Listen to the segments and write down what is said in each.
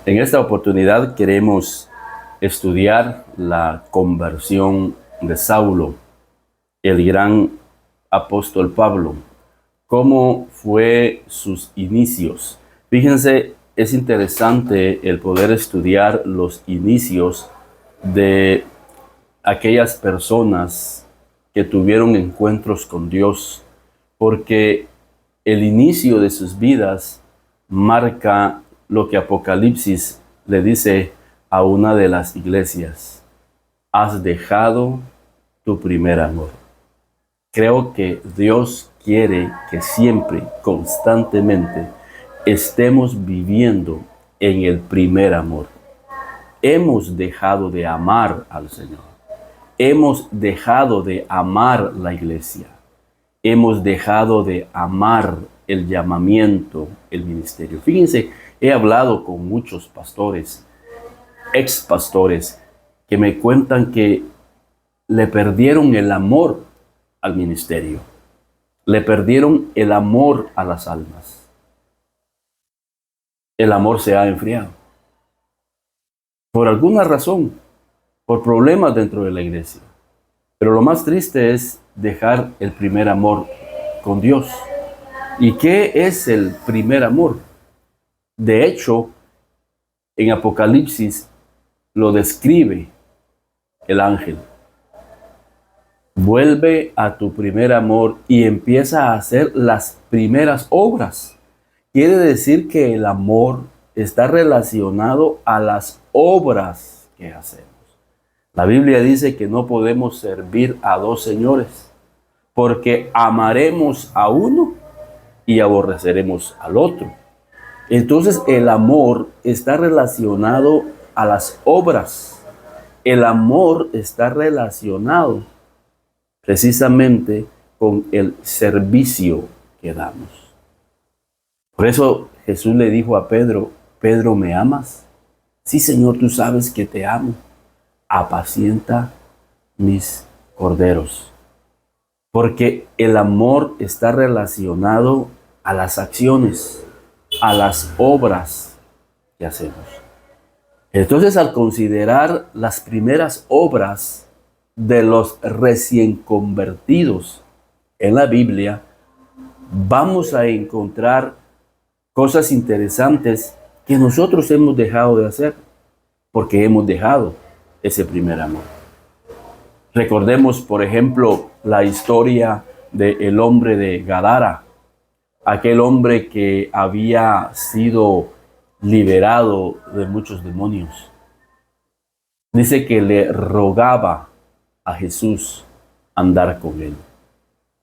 En esta oportunidad queremos estudiar la conversión de Saulo, el gran apóstol Pablo. ¿Cómo fue sus inicios? Fíjense, es interesante el poder estudiar los inicios de aquellas personas que tuvieron encuentros con Dios, porque el inicio de sus vidas marca lo que Apocalipsis le dice a una de las iglesias: has dejado tu primer amor. Creo que Dios quiere que siempre, constantemente, estemos viviendo en el primer amor. Hemos dejado de amar al Señor. Hemos dejado de amar la iglesia. Hemos dejado de amar el llamamiento, el ministerio. Fíjense, he hablado con muchos pastores, ex pastores, que me cuentan que le perdieron el amor al ministerio. Le perdieron el amor a las almas. El amor se ha enfriado. Por alguna razón, por problemas dentro de la iglesia. Pero lo más triste es dejar el primer amor con Dios. ¿Y qué es el primer amor? De hecho, en Apocalipsis lo describe el ángel. Vuelve a tu primer amor y empieza a hacer las primeras obras. Quiere decir que el amor está relacionado a las obras que hacemos. La Biblia dice que no podemos servir a dos señores, porque amaremos a uno y aborreceremos al otro. Entonces el amor está relacionado a las obras. El amor está relacionado precisamente con el servicio que damos. Por eso Jesús le dijo a Pedro: Pedro, ¿me amas? Sí, Señor, tú sabes que te amo. Apacienta mis corderos. Porque el amor está relacionado a las acciones, a las obras que hacemos. Entonces, al considerar las primeras obras de los recién convertidos en la Biblia, vamos a encontrar cosas interesantes que nosotros hemos dejado de hacer, porque hemos dejado ese primer amor. Recordemos, por ejemplo, la historia del hombre de Gadara, aquel hombre que había sido liberado de muchos demonios. Dice que le rogaba a Jesús andar con él.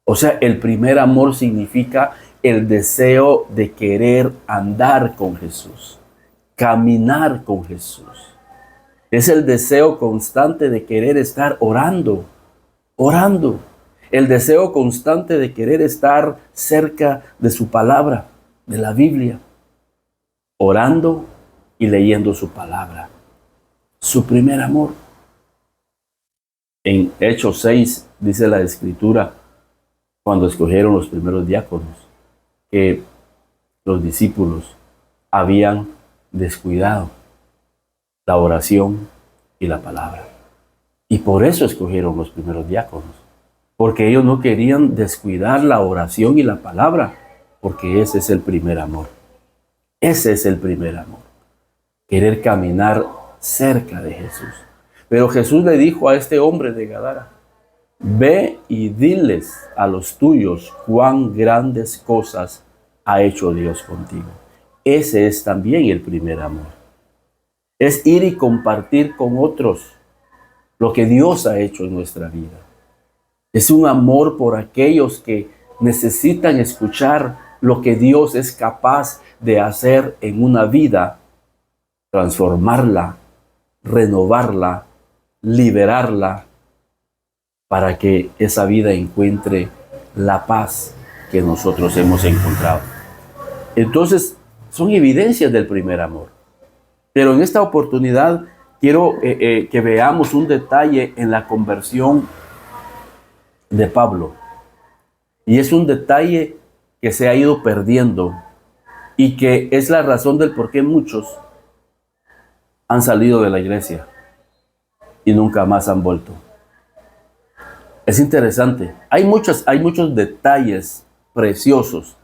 O sea, el primer amor significa el deseo de querer andar con Jesús, caminar con Jesús. Es el deseo constante de querer estar orando. El deseo constante de querer estar cerca de su palabra, de la Biblia. Orando y leyendo su palabra. Su primer amor. En Hechos 6 dice la Escritura, cuando escogieron los primeros diáconos, que los discípulos habían descuidado la oración y la palabra. Y por eso escogieron los primeros diáconos, porque ellos no querían descuidar la oración y la palabra, porque ese es el primer amor. Ese es el primer amor. Querer caminar cerca de Jesús. Pero Jesús le dijo a este hombre de Gadara: ve y diles a los tuyos cuán grandes cosas ha hecho Dios contigo. Ese es también el primer amor. Es ir y compartir con otros lo que Dios ha hecho en nuestra vida. Es un amor por aquellos que necesitan escuchar lo que Dios es capaz de hacer en una vida, transformarla, renovarla, liberarla, para que esa vida encuentre la paz que nosotros hemos encontrado. Entonces, son evidencias del primer amor. Pero en esta oportunidad quiero que veamos un detalle en la conversión de Pablo. Y es un detalle que se ha ido perdiendo y que es la razón del por qué muchos han salido de la iglesia y nunca más han vuelto. Es interesante. Hay muchos detalles preciosos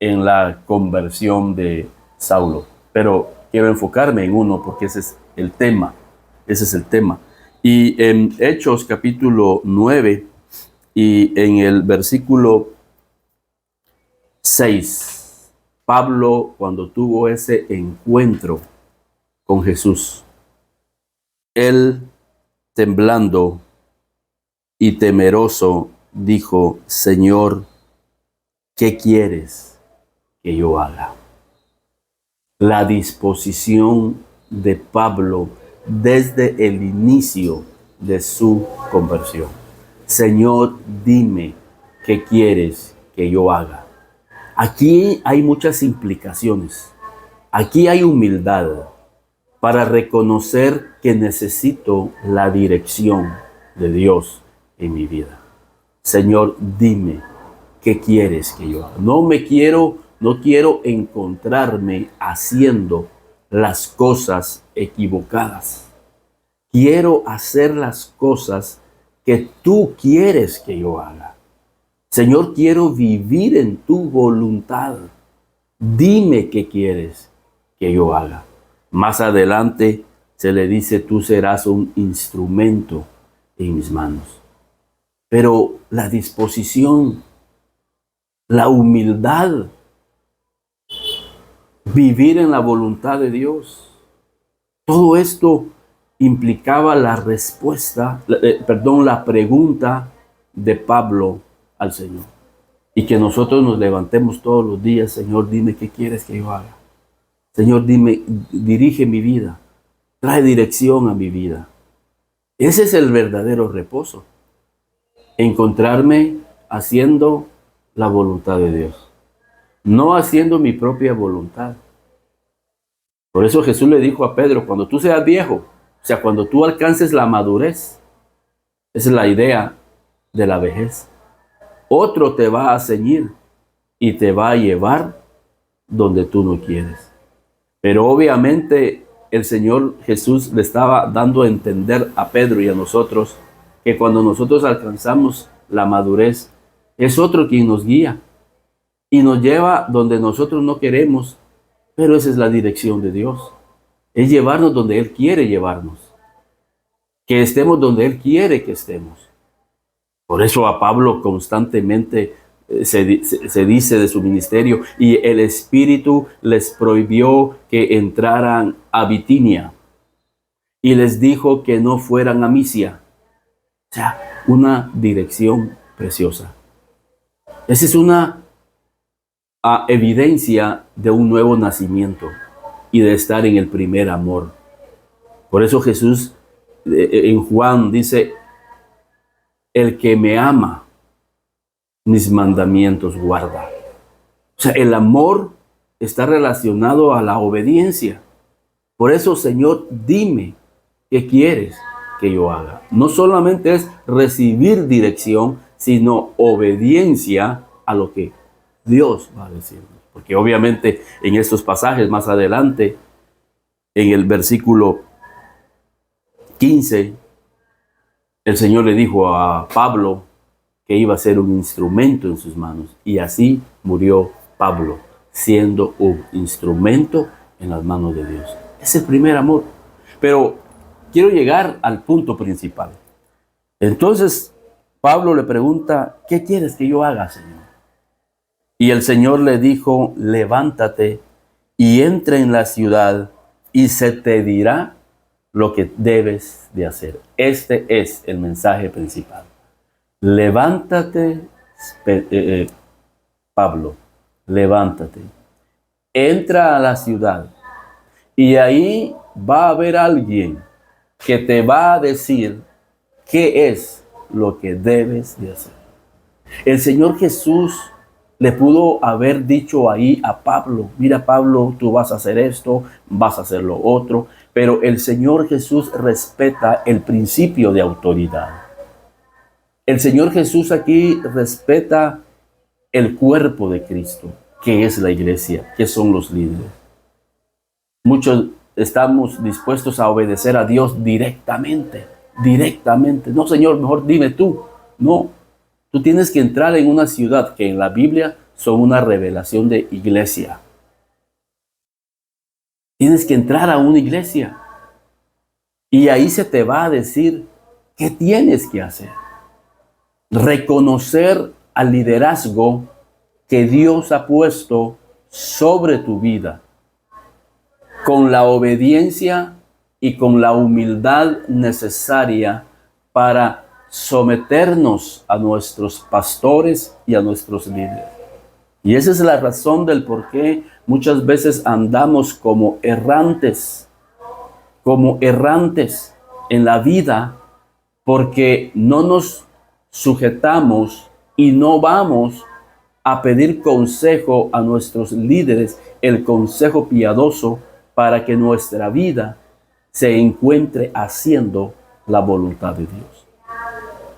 en la conversión de Saulo, pero quiero enfocarme en uno porque ese es el tema. Ese es el tema. Y en Hechos capítulo 9 y en el versículo 6, Pablo, cuando tuvo ese encuentro con Jesús, él, temblando y temeroso, dijo: Señor, ¿qué quieres que yo haga? La disposición de Pablo desde el inicio de su conversión. Señor, dime qué quieres que yo haga. Aquí hay muchas implicaciones. Aquí hay humildad para reconocer que necesito la dirección de Dios en mi vida. Señor, dime qué quieres que yo haga. No quiero encontrarme haciendo las cosas equivocadas. Quiero hacer las cosas que tú quieres que yo haga. Señor, quiero vivir en tu voluntad. Dime qué quieres que yo haga. Más adelante se le dice: tú serás un instrumento en mis manos. Pero la disposición, la humildad, vivir en la voluntad de Dios, todo esto implicaba la pregunta de Pablo al Señor. Y que nosotros nos levantemos todos los días: Señor, dime qué quieres que yo haga. Señor, dime, dirige mi vida, trae dirección a mi vida. Ese es el verdadero reposo. Encontrarme haciendo la voluntad de Dios, no haciendo mi propia voluntad. Por eso Jesús le dijo a Pedro: cuando tú seas viejo, o sea, cuando tú alcances la madurez, esa es la idea de la vejez, otro te va a ceñir y te va a llevar donde tú no quieres. Pero obviamente el Señor Jesús le estaba dando a entender a Pedro y a nosotros que cuando nosotros alcanzamos la madurez, es otro quien nos guía y nos lleva donde nosotros no queremos, pero esa es la dirección de Dios. Es llevarnos donde Él quiere llevarnos, que estemos donde Él quiere que estemos. Por eso a Pablo constantemente se dice de su ministerio: y el Espíritu les prohibió que entraran a Bitinia y les dijo que no fueran a Misia. O sea, una dirección preciosa. Esa es una evidencia de un nuevo nacimiento y de estar en el primer amor. Por eso Jesús en Juan dice: el que me ama, mis mandamientos guarda. O sea, el amor está relacionado a la obediencia. Por eso, Señor, dime qué quieres que yo haga. No solamente es recibir dirección, sino obediencia a lo que Dios va a decirnos. Porque obviamente en estos pasajes más adelante, en el versículo 15, el Señor le dijo a Pablo que iba a ser un instrumento en sus manos. Y así murió Pablo, siendo un instrumento en las manos de Dios. Es el primer amor. Pero quiero llegar al punto principal. Entonces Pablo le pregunta: ¿qué quieres que yo haga, Señor? Y el Señor le dijo: levántate y entra en la ciudad y se te dirá lo que debes de hacer. Este es el mensaje principal. Levántate, Pablo, levántate, entra a la ciudad y ahí va a haber alguien que te va a decir qué es lo que debes de hacer. El Señor Jesús le pudo haber dicho ahí a Pablo: mira, Pablo, tú vas a hacer esto, vas a hacer lo otro. Pero el Señor Jesús respeta el principio de autoridad. El Señor Jesús aquí respeta el cuerpo de Cristo, que es la iglesia, que son los líderes. Muchos estamos dispuestos a obedecer a Dios directamente. No, Señor, mejor dime tú. No, tú tienes que entrar en una ciudad que en la Biblia son una revelación de iglesia. Tienes que entrar a una iglesia y ahí se te va a decir qué tienes que hacer. Reconocer al liderazgo que Dios ha puesto sobre tu vida, con la obediencia y con la humildad necesaria para someternos a nuestros pastores y a nuestros líderes. Y esa es la razón del por qué muchas veces andamos como errantes en la vida, porque no nos sujetamos y no vamos a pedir consejo a nuestros líderes, el consejo piadoso para que nuestra vida se encuentre haciendo la voluntad de Dios.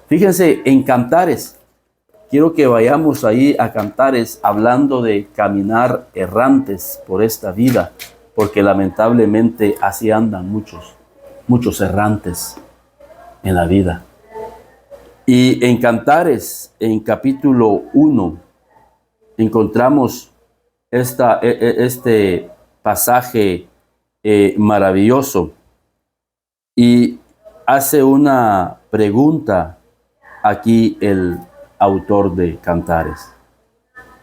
Fíjense en Cantares. Quiero que vayamos ahí a Cantares hablando de caminar errantes por esta vida, porque lamentablemente así andan muchos errantes en la vida. Y en Cantares, en capítulo 1, encontramos este pasaje maravilloso y hace una pregunta aquí el autor de Cantares.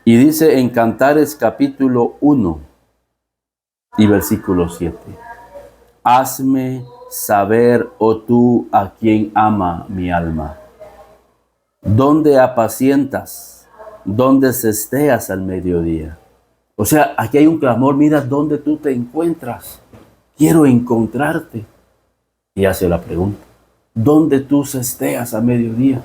Y dice en Cantares capítulo 1 y versículo 7. Hazme saber, oh tú a quien ama mi alma, ¿dónde apacientas? ¿Dónde cesteas al mediodía? O sea, aquí hay un clamor, mira dónde tú te encuentras. Quiero encontrarte. Y hace la pregunta, ¿dónde tú cesteas a mediodía?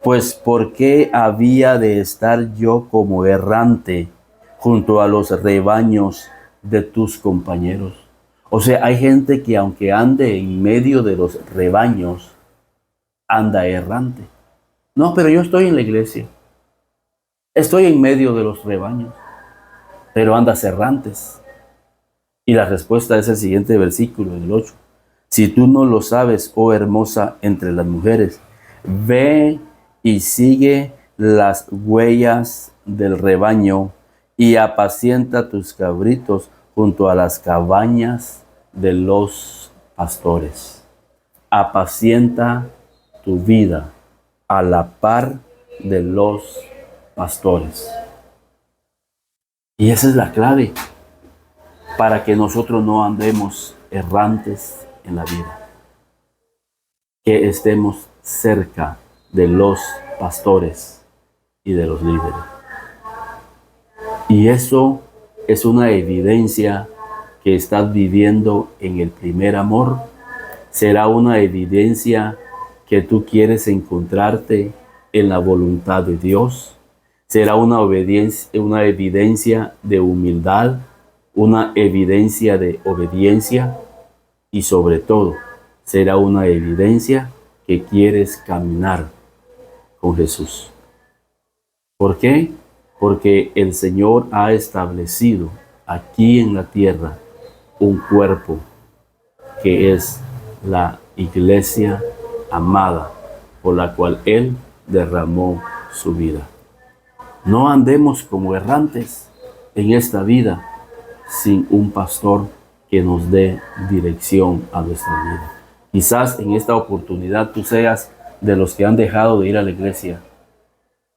Pues, ¿por qué había de estar yo como errante junto a los rebaños de tus compañeros? O sea, hay gente que aunque ande en medio de los rebaños, anda errante. No, pero yo estoy en la iglesia. Estoy en medio de los rebaños, pero andas errantes. Y la respuesta es el siguiente versículo, el 8. Si tú no lo sabes, oh hermosa entre las mujeres, ve y sigue las huellas del rebaño y apacienta tus cabritos junto a las cabañas de los pastores. Apacienta tu vida a la par de los pastores. Y esa es la clave para que nosotros no andemos errantes en la vida. Que estemos cerca de los pastores y de los líderes. Y eso es una evidencia que estás viviendo en el primer amor. Será una evidencia que tú quieres encontrarte en la voluntad de Dios. Será una evidencia de humildad, una evidencia de obediencia y sobre todo será una evidencia que quieres caminar con Jesús. ¿Por qué? Porque el Señor ha establecido aquí en la tierra un cuerpo que es la iglesia amada por la cual Él derramó su vida. No andemos como errantes en esta vida sin un pastor que nos dé dirección a nuestra vida. Quizás en esta oportunidad tú seas de los que han dejado de ir a la iglesia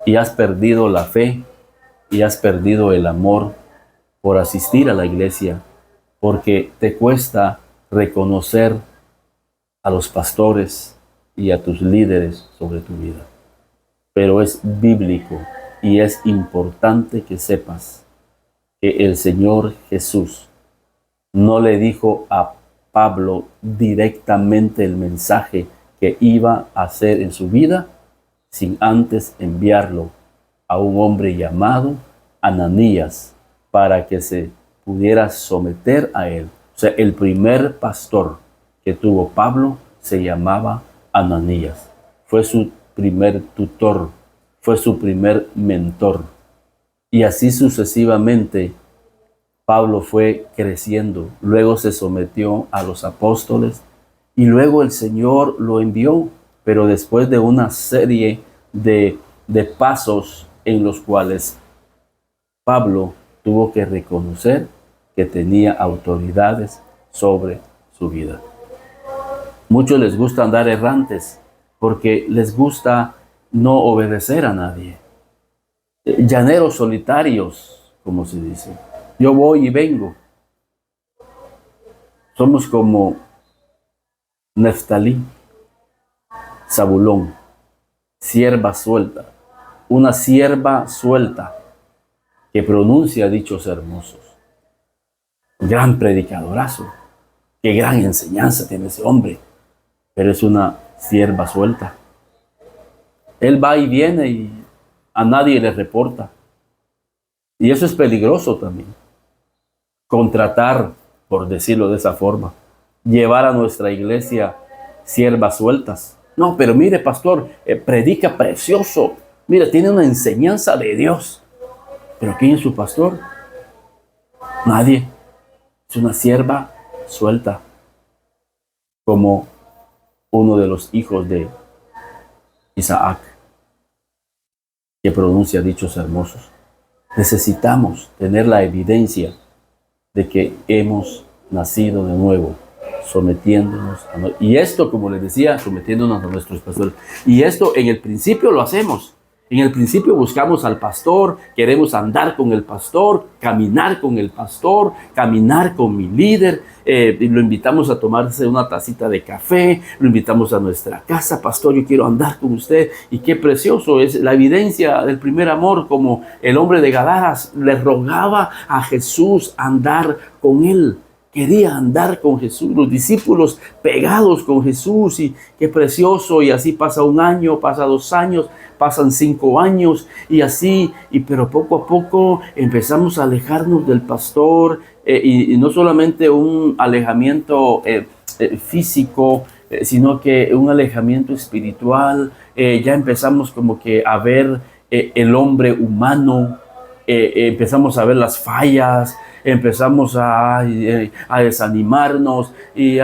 y has perdido la fe y has perdido el amor por asistir a la iglesia, porque te cuesta reconocer a los pastores y a tus líderes sobre tu vida. Pero es bíblico y es importante que sepas que el Señor Jesús no le dijo a Pablo directamente el mensaje que iba a hacer en su vida sin antes enviarlo a un hombre llamado Ananías para que se pudiera someter a él. O sea, el primer pastor que tuvo Pablo se llamaba Ananías. Fue su primer tutor, fue su primer mentor. Y así sucesivamente Pablo fue creciendo, luego se sometió a los apóstoles y luego el Señor lo envió, pero después de una serie de pasos en los cuales Pablo tuvo que reconocer que tenía autoridades sobre su vida. Muchos les gusta andar errantes porque les gusta no obedecer a nadie. Llaneros solitarios, como se dice. Yo voy y vengo. Somos como Neftalí, Zabulón, sierva suelta. Una sierva suelta que pronuncia dichos hermosos. Gran predicadorazo. Qué gran enseñanza tiene ese hombre. Pero es una sierva suelta. Él va y viene y a nadie le reporta. Y eso es peligroso también. Contratar, por decirlo de esa forma, llevar a nuestra iglesia siervas sueltas. No, pero mire, pastor, predica precioso. Mira, tiene una enseñanza de Dios. ¿Pero quién es su pastor? Nadie. Es una sierva suelta. Como uno de los hijos de Isaac, que pronuncia dichos hermosos. Necesitamos tener la evidencia de que hemos nacido de nuevo, sometiéndonos a y esto, como les decía, sometiéndonos a nuestros pastores. Y esto en el principio lo hacemos. En el principio buscamos al pastor, queremos andar con el pastor, caminar con el pastor, caminar con mi líder. Lo invitamos a tomarse una tacita de café, lo invitamos a nuestra casa. Pastor, yo quiero andar con usted. Y qué precioso es la evidencia del primer amor, como el hombre de Gadaras le rogaba a Jesús andar con él. Quería andar con Jesús, los discípulos pegados con Jesús, y qué precioso. Y así pasa un año, pasa 2 años, pasan 5 años y así, pero poco a poco empezamos a alejarnos del pastor, y no solamente un alejamiento físico, sino que un alejamiento espiritual. Ya empezamos como que a ver el hombre humano, empezamos a ver las fallas, empezamos a desanimarnos y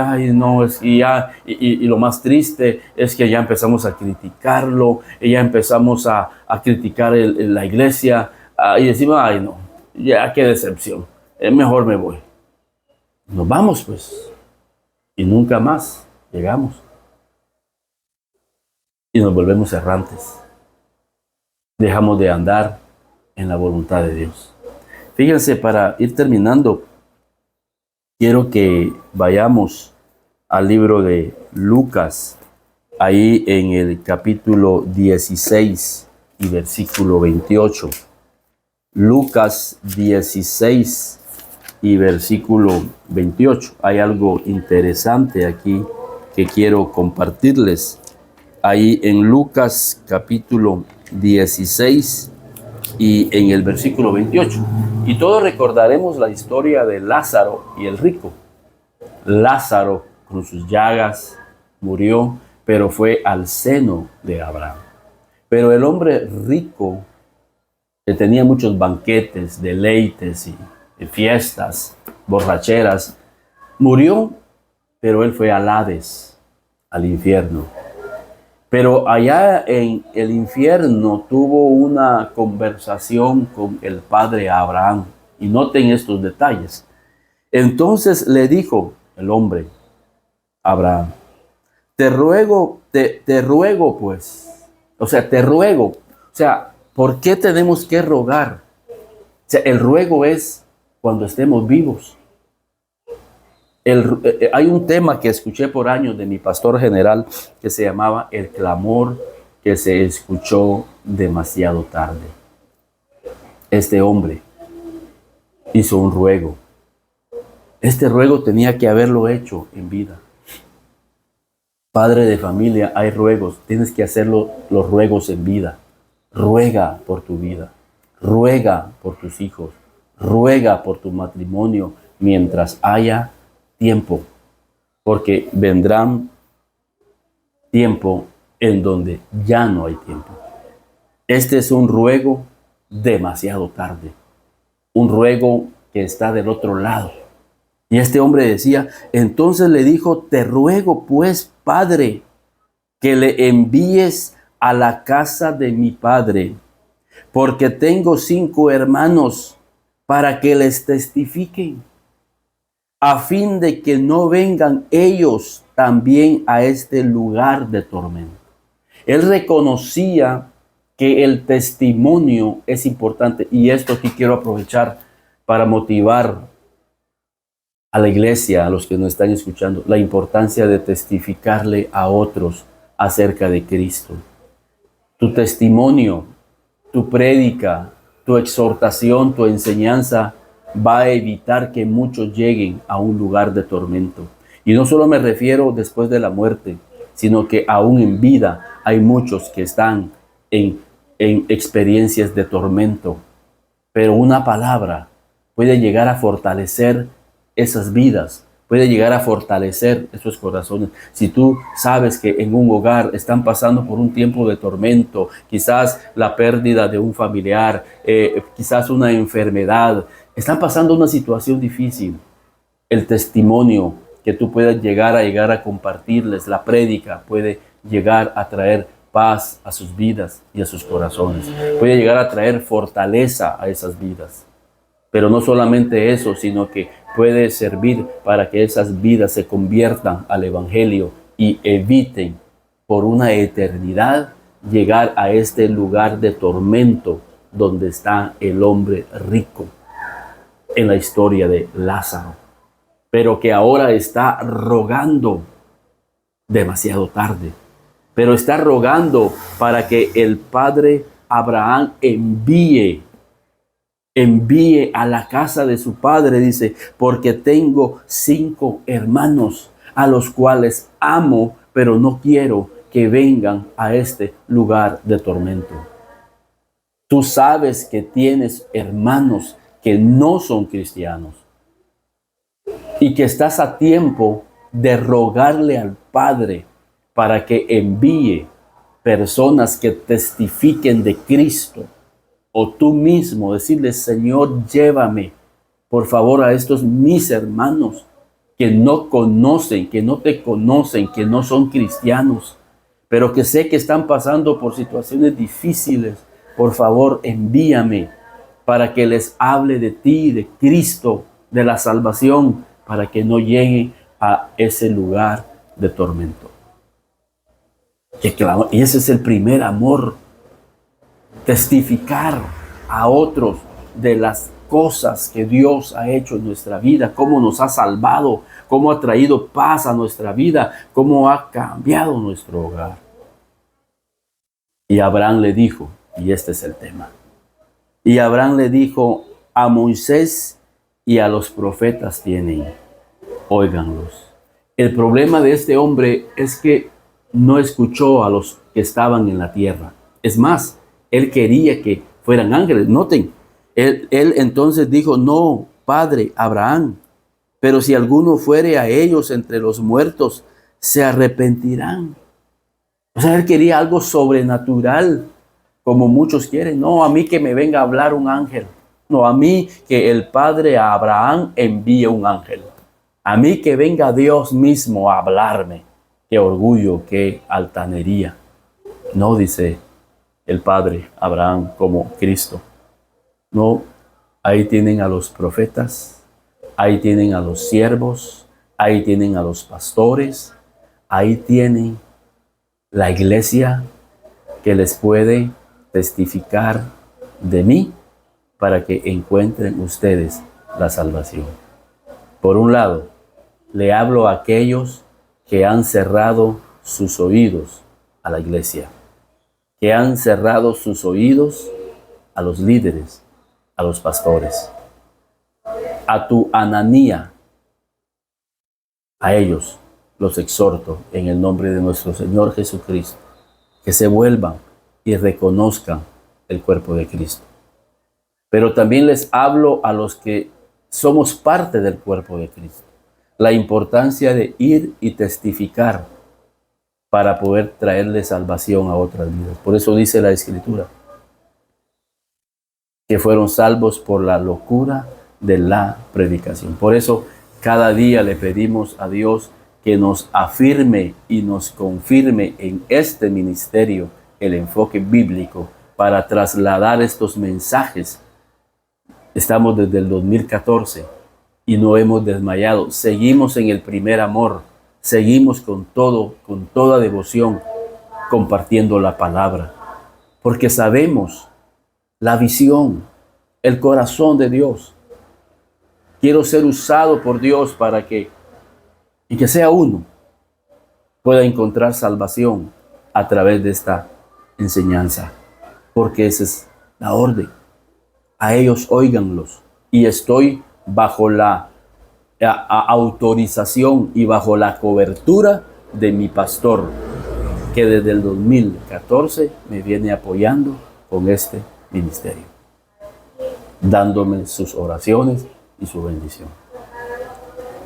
lo más triste es que ya empezamos a criticarlo, y ya empezamos a criticar la iglesia, y decimos, ay no, ya qué decepción, mejor me voy. Nos vamos pues, y nunca más llegamos. Y nos volvemos errantes. Dejamos de andar en la voluntad de Dios. Fíjense, para ir terminando, quiero que vayamos al libro de Lucas, ahí en el capítulo 16 y versículo 28. Lucas 16 y versículo 28. Hay algo interesante aquí que quiero compartirles. Ahí en Lucas capítulo 16 y en el versículo 28. Y todos recordaremos la historia de Lázaro y el rico. Lázaro, con sus llagas, murió, pero fue al seno de Abraham. Pero el hombre rico, que tenía muchos banquetes, deleites y fiestas, borracheras, murió, pero él fue al Hades, al infierno. Pero allá en el infierno tuvo una conversación con el padre Abraham. Y noten estos detalles. Entonces le dijo el hombre, Abraham, te ruego pues. O sea, te ruego. O sea, ¿por qué tenemos que rogar? O sea, el ruego es cuando estemos vivos. Hay un tema que escuché por años de mi pastor general que se llamaba el clamor que se escuchó demasiado tarde. Este hombre hizo un ruego. Este ruego tenía que haberlo hecho en vida. Padre de familia, hay ruegos. Tienes que hacerlo, los ruegos en vida. Ruega por tu vida. Ruega por tus hijos. Ruega por tu matrimonio mientras haya tiempo, porque vendrán tiempo en donde ya no hay tiempo. Este es un ruego demasiado tarde, un ruego que está del otro lado. Y este hombre decía, entonces le dijo, te ruego pues, Padre, que le envíes a la casa de mi padre, porque tengo 5 hermanos, para que les testifiquen, a fin de que no vengan ellos también a este lugar de tormento. Él reconocía que el testimonio es importante, y esto aquí quiero aprovechar para motivar a la iglesia, a los que nos están escuchando, la importancia de testificarle a otros acerca de Cristo. Tu testimonio, tu prédica, tu exhortación, tu enseñanza va a evitar que muchos lleguen a un lugar de tormento. Y no solo me refiero después de la muerte, sino que aún en vida hay muchos que están en experiencias de tormento. Pero una palabra puede llegar a fortalecer esas vidas, puede llegar a fortalecer esos corazones. Si tú sabes que en un hogar están pasando por un tiempo de tormento, quizás la pérdida de un familiar, quizás una enfermedad, están pasando una situación difícil, el testimonio que tú puedas llegar a compartirles, la prédica puede llegar a traer paz a sus vidas y a sus corazones, puede llegar a traer fortaleza a esas vidas. Pero no solamente eso, sino que puede servir para que esas vidas se conviertan al Evangelio y eviten por una eternidad llegar a este lugar de tormento donde está el hombre rico en la historia de Lázaro, pero que ahora está rogando demasiado tarde, pero está rogando para que el padre Abraham envíe a la casa de su padre, dice, porque tengo 5 hermanos a los cuales amo, pero no quiero que vengan a este lugar de tormento. Tú sabes que tienes hermanos que no son cristianos y que estás a tiempo de rogarle al Padre para que envíe personas que testifiquen de Cristo. O tú mismo decirle, Señor, llévame, por favor, a estos mis hermanos que no conocen, que no te conocen, que no son cristianos, pero que sé que están pasando por situaciones difíciles. Por favor, envíame para que les hable de ti, de Cristo, de la salvación, para que no lleguen a ese lugar de tormento. Y ese es el primer amor. Testificar a otros de las cosas que Dios ha hecho en nuestra vida, cómo nos ha salvado, cómo ha traído paz a nuestra vida, cómo ha cambiado nuestro hogar. Y Abraham le dijo, y este es el tema, y Abraham le dijo, a Moisés y a los profetas tienen, óiganlos. El problema de este hombre es que no escuchó a los que estaban en la tierra. Es más, él quería que fueran ángeles. Noten, él entonces dijo, no, padre Abraham, pero si alguno fuere a ellos entre los muertos, se arrepentirán. O sea, él quería algo sobrenatural, como muchos quieren. No, a mí que me venga a hablar un ángel. No, a mí que el padre Abraham envíe un ángel. A mí que venga Dios mismo a hablarme. Qué orgullo, qué altanería. No, dice el padre Abraham como Cristo. No, ahí tienen a los profetas, ahí tienen a los siervos, ahí tienen a los pastores, ahí tienen la iglesia que les puede testificar de mí para que encuentren ustedes la salvación. Por un lado, le hablo a aquellos que han cerrado sus oídos a la iglesia, que han cerrado sus oídos a los líderes, a los pastores, a tu Ananía, a ellos los exhorto en el nombre de nuestro Señor Jesucristo, que se vuelvan y reconozcan el cuerpo de Cristo. Pero también les hablo a los que somos parte del cuerpo de Cristo, la importancia de ir y testificar para poder traerle salvación a otras vidas. Por eso dice la Escritura, que fueron salvos por la locura de la predicación. Por eso cada día le pedimos a Dios que nos afirme y nos confirme en este ministerio el enfoque bíblico para trasladar estos mensajes. Estamos desde el 2014 y no hemos desmayado. Seguimos en el primer amor. Seguimos con toda devoción, compartiendo la palabra. Porque sabemos la visión, el corazón de Dios. Quiero ser usado por Dios para que sea uno, pueda encontrar salvación a través de esta enseñanza. Porque esa es la orden. A ellos óiganlos. Y estoy bajo la autorización y bajo la cobertura de mi pastor, que desde el 2014 me viene apoyando con este ministerio, dándome sus oraciones y su bendición.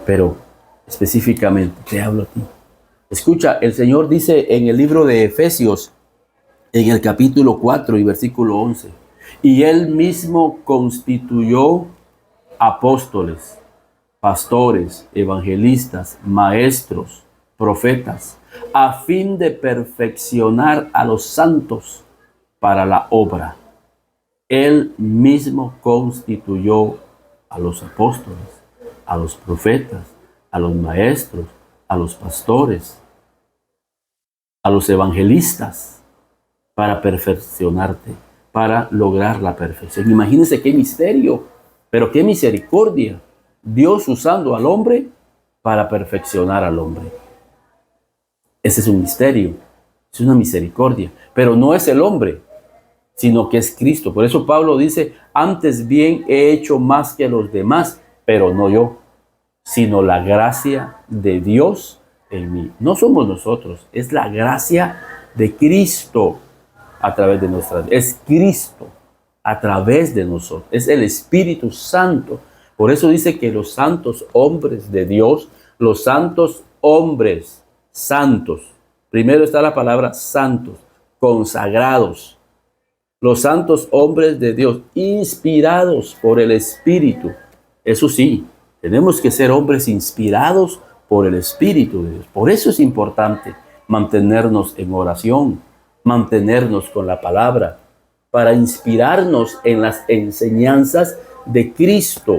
Pero específicamente te hablo a ti. Escucha, el Señor dice en el libro de Efesios, en el capítulo 4 y versículo 11, y Él mismo constituyó apóstoles, pastores, evangelistas, maestros, profetas, a fin de perfeccionar a los santos para la obra. Él mismo constituyó a los apóstoles, a los profetas, a los maestros, a los pastores, a los evangelistas, para perfeccionarte, para lograr la perfección. Imagínense qué misterio, pero qué misericordia. Dios usando al hombre para perfeccionar al hombre. Ese es un misterio, es una misericordia, pero no es el hombre, sino que es Cristo. Por eso Pablo dice, antes bien he hecho más que los demás, pero no yo, sino la gracia de Dios en mí. No somos nosotros, es la gracia de Cristo a través de nuestras vidas. Es Cristo a través de nosotros, es el Espíritu Santo. Por eso dice que los santos hombres de Dios, los santos hombres, santos, primero está la palabra santos, consagrados, los santos hombres de Dios, inspirados por el Espíritu. Eso sí, tenemos que ser hombres inspirados por el Espíritu de Dios. Por eso es importante mantenernos en oración, mantenernos con la palabra, para inspirarnos en las enseñanzas de Cristo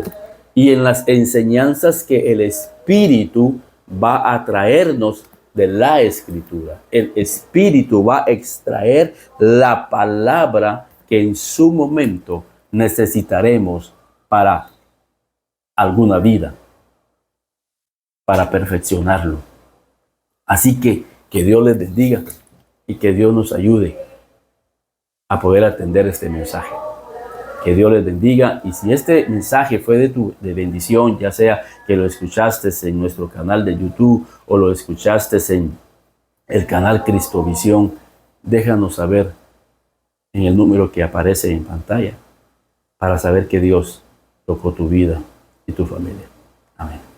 y en las enseñanzas que el Espíritu va a traernos de la Escritura. El Espíritu va a extraer la palabra que en su momento necesitaremos para alguna vida, para perfeccionarlo. Así que Dios les bendiga y que Dios nos ayude a poder atender este mensaje. Que Dios les bendiga. Y si este mensaje fue de bendición, ya sea que lo escuchaste en nuestro canal de YouTube o lo escuchaste en el canal Cristovisión, déjanos saber en el número que aparece en pantalla para saber que Dios tocó tu vida y tu familia. Amén.